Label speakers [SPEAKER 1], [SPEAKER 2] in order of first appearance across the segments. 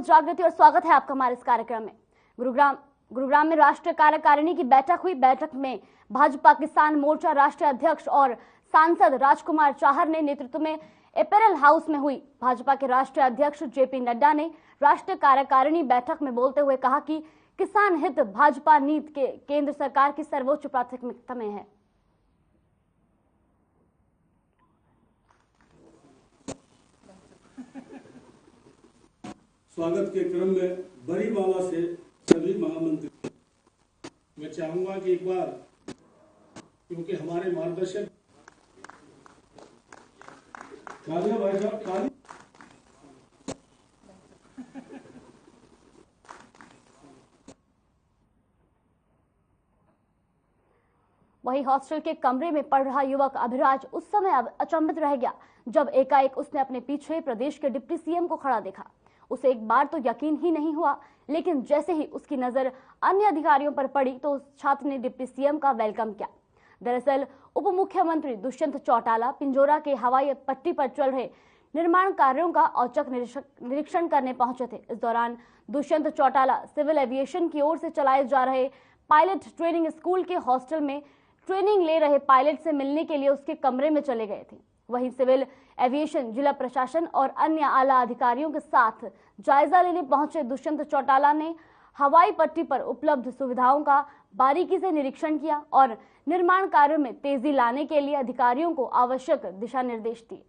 [SPEAKER 1] जागृति और स्वागत है आपका हमारे इस कार्यक्रम में। गुरुग्राम में राष्ट्रीय कार्यकारिणी की बैठक हुई। बैठक में भाजपा किसान मोर्चा राष्ट्रीय अध्यक्ष और सांसद राजकुमार चाहर ने नेतृत्व में एपेरल हाउस में हुई। भाजपा के राष्ट्रीय अध्यक्ष जेपी नड्डा ने राष्ट्रीय कार्यकारिणी बैठक में बोलते हुए कहा कि किसान हित भाजपा नीति के केंद्र सरकार की सर्वोच्च प्राथमिकता में है।
[SPEAKER 2] स्वागत के क्रम में बरीवाला से सभी महामंत्री, मैं चाहूंगा कि एक बार, क्योंकि हमारे मार्गदर्शक भाई साहब
[SPEAKER 1] वही हॉस्टल के कमरे में पढ़ रहा युवक अभिराज उस समय अचंभित रह गया जब एकाएक उसने अपने पीछे प्रदेश के डिप्टी सीएम को खड़ा देखा। उसे एक बार तो यकीन ही नहीं हुआ, लेकिन जैसे ही उसकी नजर अन्य अधिकारियों पर पड़ी तो उस छात्र ने डिप्टी सीएम का वेलकम किया। दरअसल उप मुख्यमंत्री दुष्यंत चौटाला पिंजौरा के हवाई पट्टी पर चल रहे निर्माण कार्यों का औचक निरीक्षण करने पहुंचे थे। इस दौरान दुष्यंत चौटाला सिविल एविएशन की ओर से चलाए जा रहे पायलट ट्रेनिंग स्कूल के हॉस्टल में ट्रेनिंग ले रहे पायलट से मिलने के लिए उसके कमरे में चले गए थे। वहीं सिविल एविएशन, जिला प्रशासन और अन्य आला अधिकारियों के साथ जायजा लेने पहुंचे दुष्यंत चौटाला ने हवाई पट्टी पर उपलब्ध सुविधाओं का बारीकी से निरीक्षण किया और निर्माण कार्यों में तेजी लाने के लिए अधिकारियों को आवश्यक दिशा निर्देश दिए।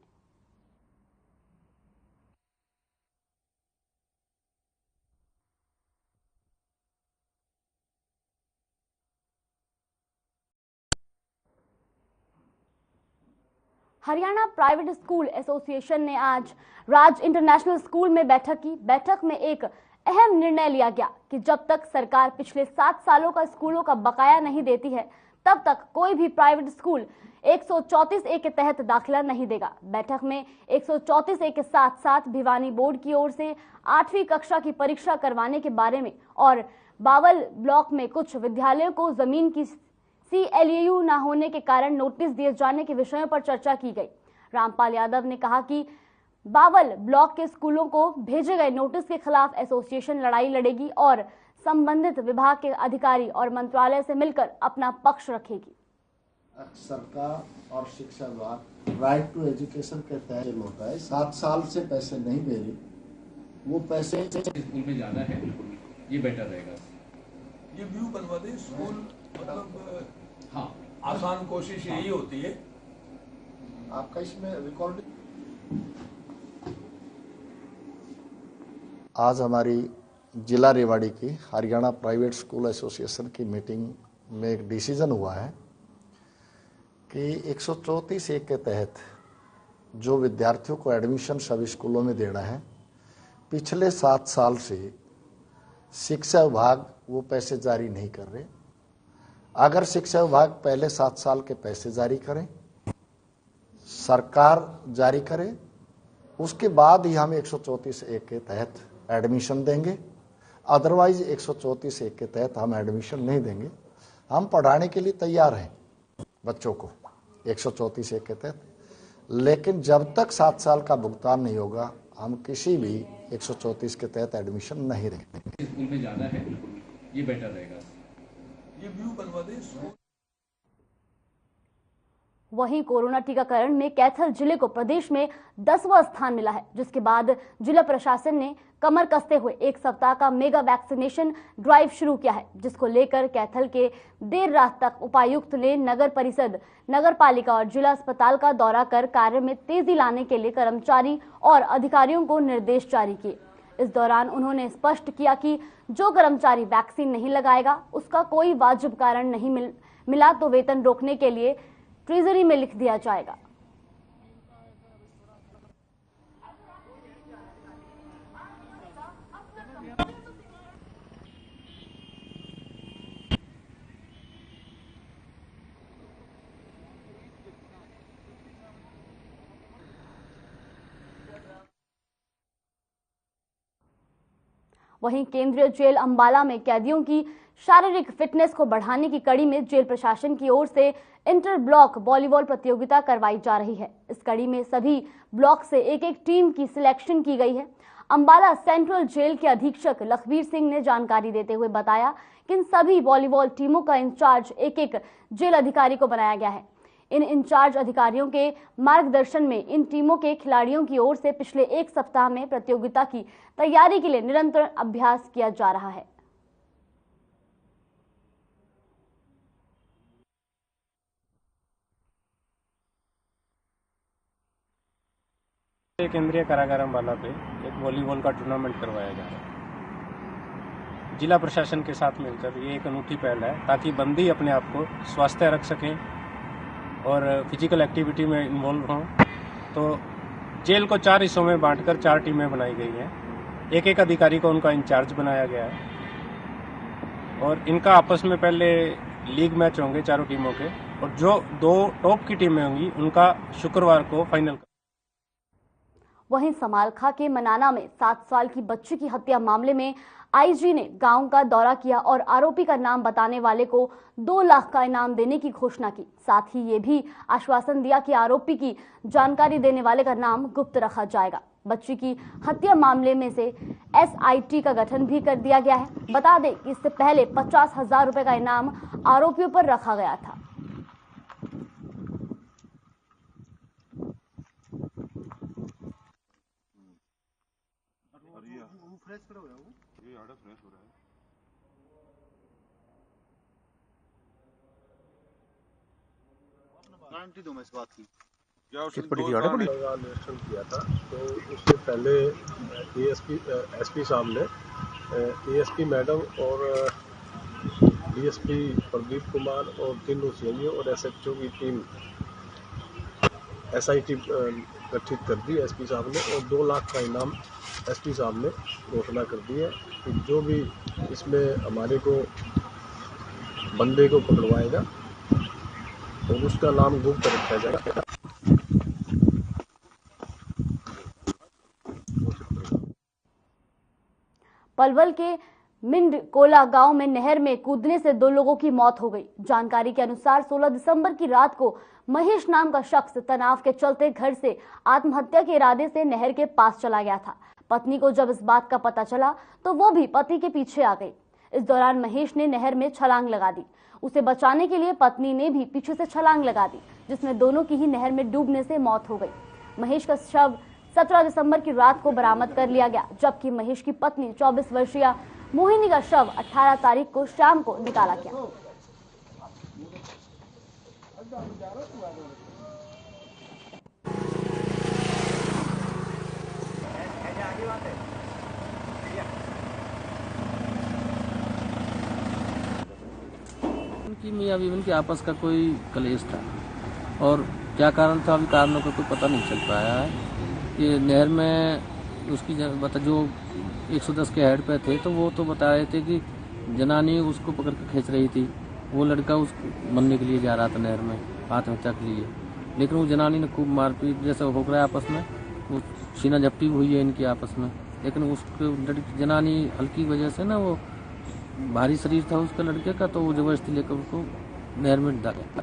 [SPEAKER 1] हरियाणा प्राइवेट स्कूल एसोसिएशन ने आज राज इंटरनेशनल स्कूल में बैठक की। बैठक में एक अहम निर्णय लिया गया कि जब तक सरकार पिछले 7 सालों का स्कूलों का बकाया नहीं देती है, तब तक कोई भी प्राइवेट स्कूल 134A के तहत दाखिला नहीं देगा। बैठक में 134A के साथ साथ भिवानी बोर्ड की ओर से 8वीं कक्षा की परीक्षा करवाने के बारे में और बावल ब्लॉक में कुछ विद्यालयों को जमीन की CLAU न होने के कारण नोटिस दिए जाने के विषयों पर चर्चा की गई। रामपाल यादव ने कहा कि बावल ब्लॉक के स्कूलों को भेजे गए नोटिस के खिलाफ एसोसिएशन लड़ाई लड़ेगी और संबंधित विभाग के अधिकारी और मंत्रालय से मिलकर अपना पक्ष रखेगी।
[SPEAKER 3] सरकार और शिक्षा विभाग राइट टू एजुकेशन के तहत होता है। 7 साल से पैसे नहीं दे रही, वो पैसे
[SPEAKER 4] स्कूल में ज्यादा है, ये बेटर रहेगा।
[SPEAKER 5] ये व्यू बनवा दे स्कूल, मतलब
[SPEAKER 4] हाँ,
[SPEAKER 5] आसान कोशिश यही होती है।
[SPEAKER 3] आपका इसमें रिकॉर्डिंग। आज हमारी जिला रेवाड़ी की हरियाणा प्राइवेट स्कूल एसोसिएशन की मीटिंग में एक डिसीजन हुआ है कि 134A के तहत जो विद्यार्थियों को एडमिशन सभी स्कूलों में देना है, पिछले 7 साल से शिक्षा विभाग वो पैसे जारी नहीं कर रहे। अगर शिक्षा विभाग पहले 7 साल के पैसे जारी करें, सरकार जारी करे, उसके बाद ही हम 134A के तहत एडमिशन देंगे। अदरवाइज 134A के तहत हम एडमिशन नहीं देंगे। हम पढ़ाने के लिए तैयार हैं बच्चों को 134A के तहत, लेकिन जब तक 7 साल का भुगतान नहीं होगा हम किसी भी 134 के तहत एडमिशन नहीं देंगे।
[SPEAKER 4] स्कूल में ज्यादा है, ये बेटर रहेगा।
[SPEAKER 5] ये व्यू बनवा दे स्कूल।
[SPEAKER 1] वहीं कोरोना टीकाकरण में कैथल जिले को प्रदेश में 10वां स्थान मिला है, जिसके बाद जिला प्रशासन ने कमर कसते हुए 1 सप्ताह का मेगा वैक्सीनेशन ड्राइव शुरू किया है, जिसको लेकर कैथल के देर रात तक उपायुक्त ने नगर परिषद, नगर पालिका और जिला अस्पताल का दौरा कर कार्य में तेजी लाने के लिए कर्मचारी और अधिकारियों को निर्देश जारी किए। इस दौरान उन्होंने स्पष्ट किया कि जो कर्मचारी वैक्सीन नहीं लगाएगा उसका कोई वाजिब कारण नहीं मिला तो वेतन रोकने के लिए ट्रेजरी में लिख दिया जाएगा। वहीं केंद्रीय जेल अंबाला में कैदियों की शारीरिक फिटनेस को बढ़ाने की कड़ी में जेल प्रशासन की ओर से इंटर ब्लॉक वॉलीबॉल प्रतियोगिता करवाई जा रही है। इस कड़ी में सभी ब्लॉक से एक एक टीम की सिलेक्शन की गई है। अंबाला सेंट्रल जेल के अधीक्षक लखबीर सिंह ने जानकारी देते हुए बताया कि इन सभी वॉलीबॉल टीमों का इंचार्ज एक जेल अधिकारी को बनाया गया है। इन इंचार्ज अधिकारियों के मार्गदर्शन में इन टीमों के खिलाड़ियों की ओर से पिछले एक सप्ताह में प्रतियोगिता की तैयारी के लिए निरंतर अभ्यास किया जा रहा है।
[SPEAKER 6] केंद्रीय कारागार अंबाला पे एक वॉलीबॉल का टूर्नामेंट करवाया जा रहा है। जिला प्रशासन के साथ मिलकर ये एक अनूठी पहल है ताकि बंदी अपने आप को स्वस्थ रख सकें और फिजिकल एक्टिविटी में इन्वॉल्व हों। तो जेल को 4 हिस्सों में बांटकर 4 टीमें बनाई गई हैं। एक अधिकारी को उनका इंचार्ज बनाया गया है और इनका आपस में पहले लीग मैच होंगे चारों टीमों के, और जो 2 टॉप की टीमें होंगी उनका शुक्रवार को फाइनल।
[SPEAKER 1] वहीं समालखा के मनाना में 7 साल की बच्ची की हत्या मामले में आईजी ने गांव का दौरा किया और आरोपी का नाम बताने वाले को 2 लाख का इनाम देने की घोषणा की। साथ ही ये भी आश्वासन दिया कि आरोपी की जानकारी देने वाले का नाम गुप्त रखा जाएगा। बच्ची की हत्या मामले में से SIT का गठन भी कर दिया गया है। बता दें कि इससे पहले 50,000 रुपए का इनाम आरोपियों पर रखा गया था।
[SPEAKER 7] गारंटी दूं मैं इस बात की।
[SPEAKER 8] निरीक्षण किया था, तो उससे पहले एसपी साहब ने ASP मैडम और DSP प्रदीप कुमार और 3 OCIO और SHO की टीम SIT गठित कर दी SP साहब ने, और 2 लाख का इनाम SP साहब ने घोषणा कर दी है कि जो भी इसमें हमारे को बंदे को पकड़वाएगा और उसका नाम गुप्त रखा जाएगा।
[SPEAKER 1] पलवल के मिंडकोला गांव में नहर में कूदने से 2 लोगों की मौत हो गई। जानकारी के अनुसार 16 दिसंबर की रात को महेश नाम का शख्स तनाव के चलते घर से आत्महत्या के इरादे से नहर के पास चला गया था। पत्नी को जब इस बात का पता चला तो वो भी पति के पीछे आ गई। इस दौरान महेश ने नहर में छलांग लगा दी। उसे बचाने के लिए पत्नी ने भी पीछे से छलांग लगा दी, जिसमें दोनों की ही नहर में डूबने से मौत हो गई। महेश का शव 17 दिसंबर की रात को बरामद कर लिया गया, जबकि महेश की पत्नी 24 वर्षीय मोहिनी का शव 18 तारीख को शाम को निकाला गया।
[SPEAKER 9] उनकी मियां बीवी के आपस का कोई कलेश था और क्या कारण था, अभी कारणों का कोई पता नहीं चल पाया है। ये नहर में उसकी जो 110 के हेड पे थे, तो वो तो बता रहे थे कि जनानी उसको पकड़ के खींच रही थी। वो लड़का उसको मरने के लिए जा रहा था नहर में आत्महत्या के लिए, लेकिन वो जनानी ने खूब मारपीट जैसा हो रहा है आपस में, वो सीना झपटी हुई है इनकी आपस में। लेकिन उसके जनानी हल्की वजह से ना, वो भारी शरीर था उसका लड़के का, तो वो जबरदस्ती लेकर उसको नहर में डाला।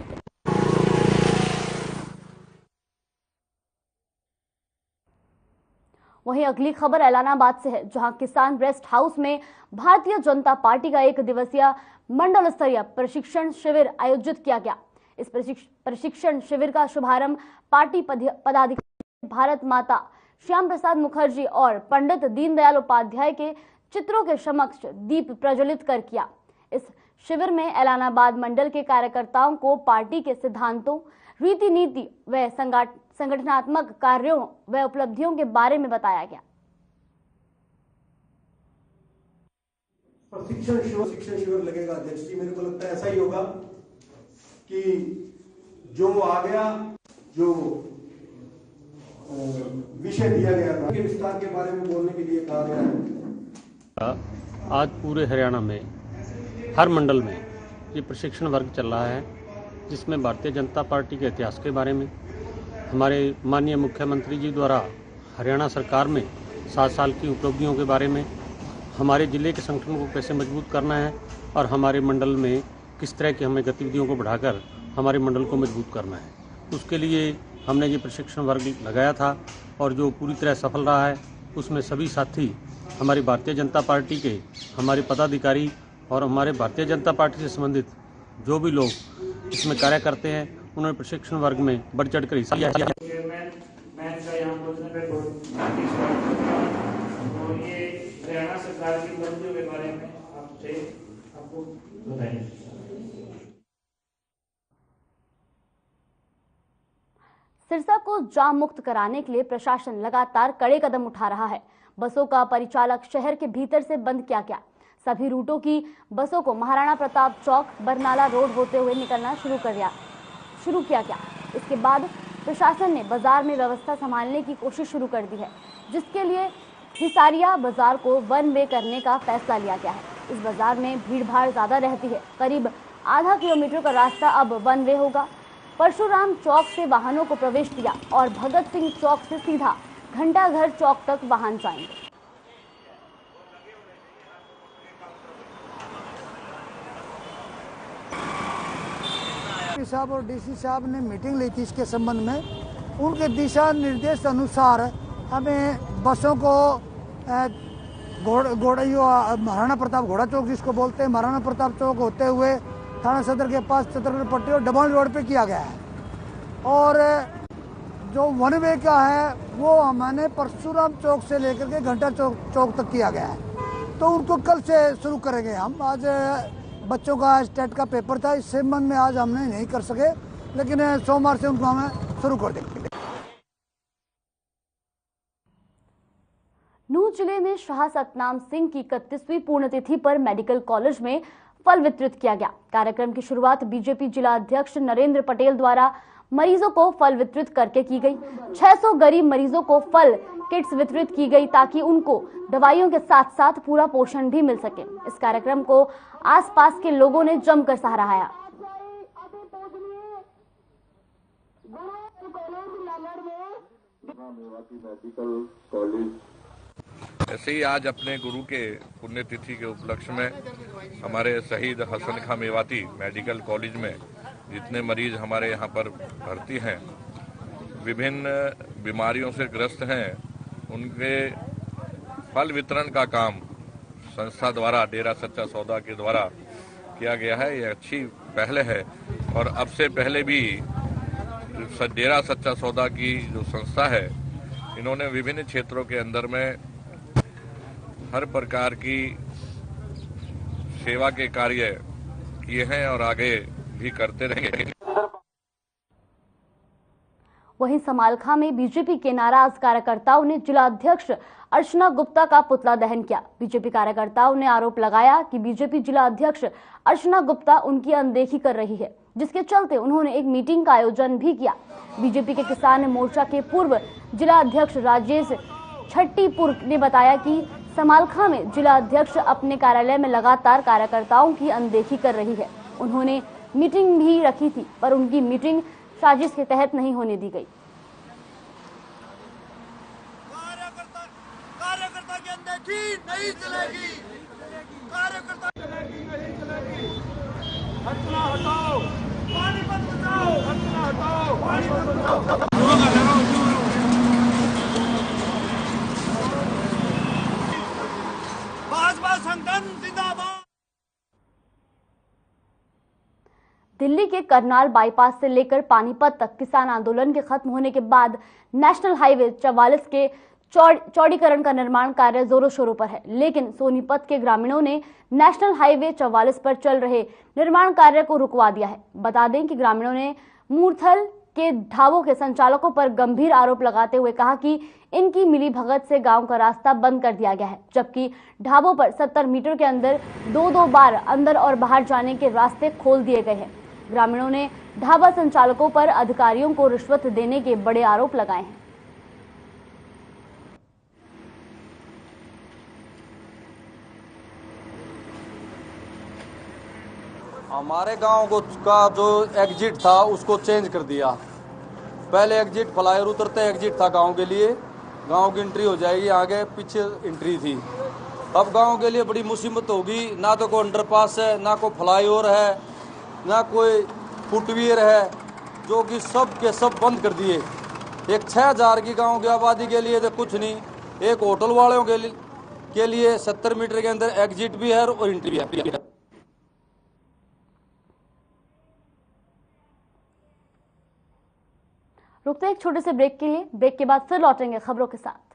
[SPEAKER 1] वहीं अगली खबर ऐलानाबाद से है, जहां किसान रेस्ट हाउस में भारतीय जनता पार्टी का 1 दिवसीय मंडल स्तरीय प्रशिक्षण शिविर आयोजित किया गया। इस प्रशिक्षण शिविर का शुभारंभ पार्टी पदाधिकारी भारत माता श्याम प्रसाद मुखर्जी और पंडित दीनदयाल उपाध्याय के चित्रों के समक्ष दीप प्रज्वलित कर किया। इस शिविर में ऐलानाबाद मंडल के कार्यकर्ताओं को पार्टी के सिद्धांतों, रीति नीति व संगठनात्मक कार्यों व उपलब्धियों के बारे में बताया गया।
[SPEAKER 10] प्रशिक्षण शिविर लगेगा अध्यक्ष जी, मेरे को लगता है ऐसा ही होगा कि जो आ गया, जो विषय दिया गया था के विस्तार के बारे में बोलने के लिए कहा गया है।
[SPEAKER 11] आज पूरे हरियाणा में हर मंडल में ये प्रशिक्षण वर्ग चल रहा है, जिसमें भारतीय जनता पार्टी के इतिहास के बारे में, हमारे माननीय मुख्यमंत्री जी द्वारा हरियाणा सरकार में 7 साल की उपलब्धियों के बारे में, हमारे ज़िले के संगठन को कैसे मजबूत करना है और हमारे मंडल में किस तरह की हमें गतिविधियों को बढ़ाकर हमारे मंडल को मजबूत करना है। उसके लिए हमने ये प्रशिक्षण वर्ग लगाया था और जो पूरी तरह सफल रहा है। उसमें सभी साथी हमारी भारतीय जनता पार्टी के, हमारे पदाधिकारी और हमारे भारतीय जनता पार्टी से संबंधित जो भी लोग इसमें कार्य करते हैं, उन्होंने प्रशिक्षण वर्ग में बढ़ चढ़कर हिस्सा लिया है।
[SPEAKER 12] हरियाणा सरकार की उपलब्धियों के बारे में आपको बताएंगे।
[SPEAKER 1] सिरसा को जाम मुक्त कराने के लिए प्रशासन लगातार कड़े कदम उठा रहा है। बसों का परिचालक शहर के भीतर से बंद किया गया। सभी रूटों की बसों को महाराणा प्रताप चौक बरनाला रोड होते हुए निकलना शुरू किया गया। इसके बाद प्रशासन ने बाजार में व्यवस्था संभालने की कोशिश शुरू कर दी है, जिसके लिए हिसारिया बाजार को वन वे करने का फैसला लिया गया है। इस बाजार में भीड़ भाड़ ज्यादा रहती है। करीब आधा किलोमीटर का रास्ता अब वन वे होगा। परशुराम चौक से वाहनों को प्रवेश दिया और भगत सिंह चौक से सीधा घंटाघर चौक तक वाहन जाएंगे।
[SPEAKER 13] साहब और डीसी साहब ने मीटिंग ली थी इसके संबंध में। उनके दिशा निर्देश अनुसार हमें बसों को महाराणा प्रताप घोड़ा चौक जिसको बोलते हैं, महाराणा प्रताप चौक होते हुए थाना सदर के पास छतरपुर पट्टी और डबल रोड पे किया गया है। और जो वन वे का है वो हमने परशुराम चौक से लेकर के घंटा चौक तक किया गया है। तो उनको कल से शुरू करेंगे हम। आज बच्चों का स्टेट का पेपर था, इस संबंध में आज हमने नहीं कर सके, लेकिन सोमवार से उनको हमें शुरू कर देंगे।
[SPEAKER 1] नूंह जिले में शाह सतनाम सिंह की 31वीं पुण्यतिथि पर मेडिकल कॉलेज में फल वितरित किया गया। कार्यक्रम की शुरुआत बीजेपी जिला अध्यक्ष नरेंद्र पटेल द्वारा मरीजों को फल वितरित करके की गई। 600 गरीब मरीजों को फल किट्स वितरित की गई ताकि उनको दवाइयों के साथ साथ पूरा पोषण भी मिल सके। इस कार्यक्रम को आसपास के लोगों ने जमकर सराहा।
[SPEAKER 14] मेडिकल कॉलेज ऐसे ही आज अपने गुरु के पुण्यतिथि के उपलक्ष्य में हमारे शहीद हसन खां मेवाती मेडिकल कॉलेज में जितने मरीज हमारे यहाँ पर भर्ती हैं, विभिन्न बीमारियों से ग्रस्त हैं, उनके फल वितरण का काम संस्था द्वारा, डेरा सच्चा सौदा के द्वारा किया गया है। ये अच्छी पहल है और अब से पहले भी डेरा सच्चा सौदा की जो संस्था है, इन्होंने विभिन्न क्षेत्रों के अंदर में हर प्रकार की सेवा के कार्य किए हैं और आगे भी करते रहेंगे।
[SPEAKER 1] वहीं समालखा में बीजेपी के नाराज कार्यकर्ताओं ने जिला अध्यक्ष अर्चना गुप्ता का पुतला दहन किया। बीजेपी कार्यकर्ताओं ने आरोप लगाया कि बीजेपी जिला अध्यक्ष अर्चना गुप्ता उनकी अनदेखी कर रही है, जिसके चलते उन्होंने एक मीटिंग का आयोजन भी किया। बीजेपी के किसान मोर्चा के पूर्व जिला अध्यक्ष राजेश छट्टीपुर ने बताया कि समालखा में जिला अध्यक्ष अपने कार्यालय में लगातार कार्यकर्ताओं की अनदेखी कर रही है। उन्होंने मीटिंग भी रखी थी, पर उनकी मीटिंग साजिश के तहत नहीं होने दी गई।
[SPEAKER 15] कार्यकर्ता की अनदेखी नहीं चलेगी, कार्यकर्ता नहीं चलेगी। हटना हटाओ, पानीपत बचाओ, हटना हटाओ, पानीपत बचाओ। भाजपा संगठन जिंदाबाद।
[SPEAKER 1] दिल्ली के करनाल बाईपास से लेकर पानीपत तक किसान आंदोलन के खत्म होने के बाद नेशनल हाईवे 44 के चौड़ीकरण का निर्माण कार्य जोरों शोरों पर है, लेकिन सोनीपत के ग्रामीणों ने नेशनल हाईवे 44 पर चल रहे निर्माण कार्य को रुकवा दिया है। बता दें कि ग्रामीणों ने मूर्थल के ढाबों के संचालकों पर गंभीर आरोप लगाते हुए कहा कि इनकी मिलीभगत से गांव का रास्ता बंद कर दिया गया है, जबकि ढाबों पर 70 मीटर के अंदर दो बार अंदर और बाहर जाने के रास्ते खोल दिए गए हैं। ग्रामीणों ने ढाबा संचालकों पर अधिकारियों को रिश्वत देने के बड़े आरोप लगाए हैं।
[SPEAKER 16] हमारे गांव का जो एग्जिट था उसको चेंज कर दिया। पहले एग्जिट फ्लाईओवर उतरते एग्जिट था गांव के लिए, गांव की एंट्री हो जाएगी, आगे पीछे एंट्री थी। अब गांव के लिए बड़ी मुसीबत होगी, ना तो कोई अंडरपास है, ना कोई फ्लाईओवर है, ना कोई फुटवियर है, जो कि सब के सब बंद कर दिए। एक 6000 की गांव की आबादी के लिए तो कुछ नहीं, एक होटल वालों के लिए 70 मीटर के अंदर एग्जिट भी है और एंट्री भी है।
[SPEAKER 1] रुकते हैं एक छोटे से ब्रेक के लिए। ब्रेक के बाद फिर लौटेंगे खबरों के साथ।